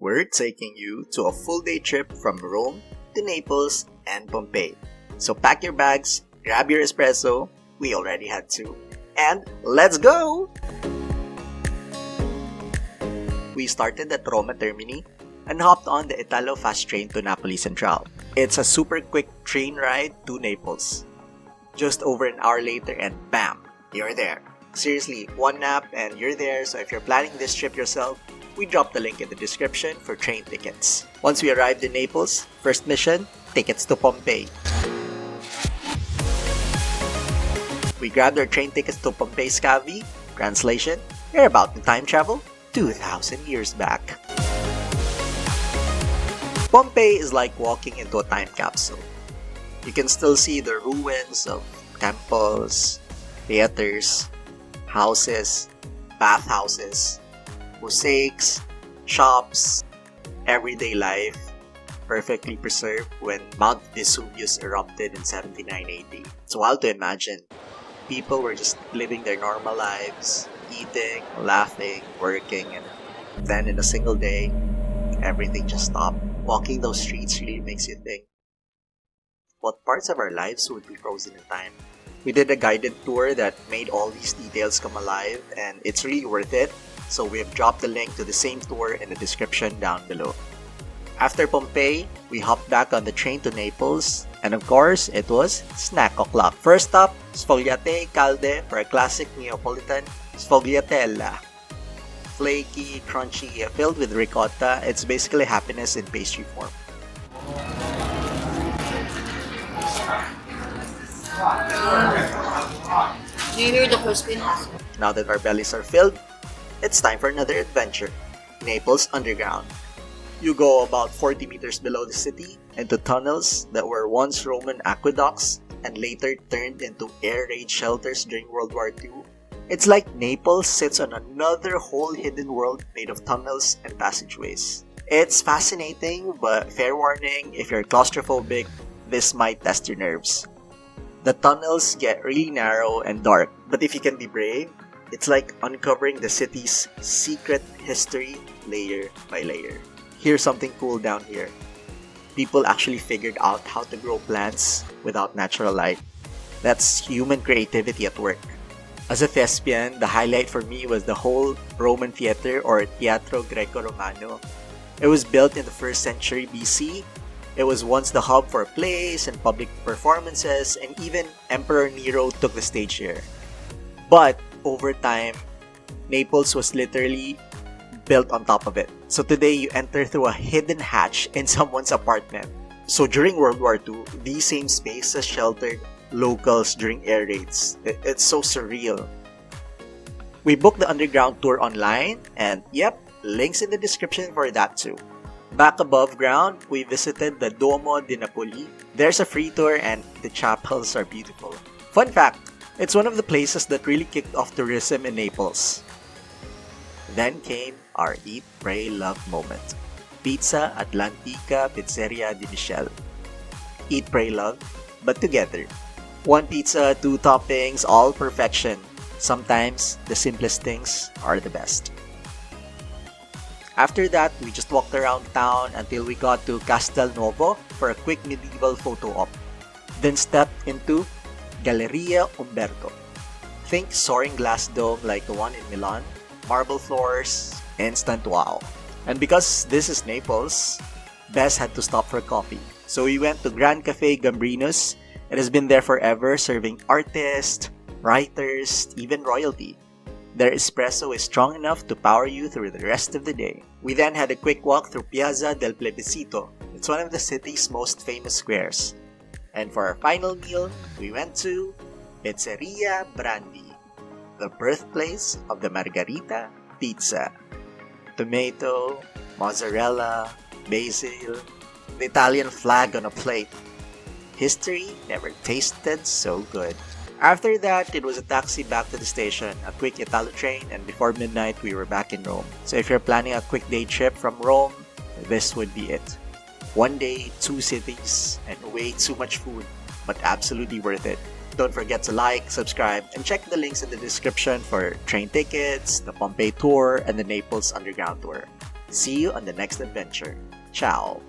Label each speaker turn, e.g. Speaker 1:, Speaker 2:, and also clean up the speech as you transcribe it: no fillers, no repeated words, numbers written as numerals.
Speaker 1: we're taking you to a full day trip from Rome to Naples and Pompeii. So pack your bags, grab your espresso, we already had two, and let's go! We started at Roma Termini and hopped on the Italo fast train to Napoli Central. It's a super quick train ride to Naples. Just over an hour later and bam, you're there. Seriously, one nap and you're there, so if you're planning this trip yourself, we dropped the link in the description for train tickets. Once we arrived in Naples, first mission, tickets to Pompei. We grabbed our train tickets to Pompei Scavi. Translation, we're about to time travel 2,000 years back. Pompei is like walking into a time capsule. You can still see the ruins of temples, theaters, houses, bathhouses, mosaics, shops, everyday life, perfectly preserved when Mount Vesuvius erupted in 79 AD. It's wild to imagine. People were just living their normal lives, eating, laughing, working, and then in a single day, everything just stopped. Walking those streets really makes you think, what parts of our lives would be frozen in time? We did a guided tour that made all these details come alive, and it's really worth it, so we have dropped the link to the same tour in the description down below. After Pompeii, we hopped back on the train to Naples, and of course, it was snack o'clock. First stop, Sfogliate Calde for a classic Neapolitan sfogliatella. Flaky, crunchy, filled with ricotta, it's basically happiness in pastry form.
Speaker 2: Do you hear the crispiness?
Speaker 1: Now that our bellies are filled, it's time for another adventure. Naples Underground. You go about 40 meters below the city into tunnels that were once Roman aqueducts and later turned into air raid shelters during World War II. It's like Naples sits on another whole hidden world made of tunnels and passageways. It's fascinating, but fair warning, if you're claustrophobic, this might test your nerves. The tunnels get really narrow and dark, but if you can be brave, it's like uncovering the city's secret history layer by layer. Here's something cool down here. People actually figured out how to grow plants without natural light. That's human creativity at work. As a thespian, the highlight for me was the whole Roman theater or Teatro Greco-Romano. It was built in the 1st century BC. It was once the hub for plays and public performances, and even Emperor Nero took the stage here. But over time, Naples was literally built on top of it. So today, you enter through a hidden hatch in someone's apartment. So during World War II, these same spaces sheltered locals during air raids. It's so surreal. We booked the underground tour online, and yep, links in the description for that too. Back above ground, we visited the Duomo di Napoli. There's a free tour and the chapels are beautiful. Fun fact, it's one of the places that really kicked off tourism in Naples. Then came our Eat, Pray, Love moment. Pizza Atlantica Pizzeria di Michele. Eat, Pray, Love, but together. One pizza, 2 toppings, all perfection. Sometimes, the simplest things are the best. After that, we just walked around town until we got to Castel Nuovo for a quick medieval photo op. Then stepped into Galleria Umberto. Think soaring glass dome like the one in Milan, marble floors, instant wow. And because this is Naples, Bess had to stop for coffee. So we went to Gran Caffè Gambrinus. It has been there forever, serving artists, writers, even royalty. Their espresso is strong enough to power you through the rest of the day. We then had a quick walk through Piazza del Plebiscito. It's one of the city's most famous squares. And for our final meal, we went to Pizzeria Brandi, the birthplace of the Margherita pizza. Tomato, mozzarella, basil, the Italian flag on a plate. History never tasted so good. After that, it was a taxi back to the station, a quick Italo train, and before midnight, we were back in Rome. So if you're planning a quick day trip from Rome, this would be it. 1 day, 2 cities, and way too much food, but absolutely worth it. Don't forget to like, subscribe, and check the links in the description for train tickets, the Pompeii tour, and the Naples Underground tour. See you on the next adventure. Ciao!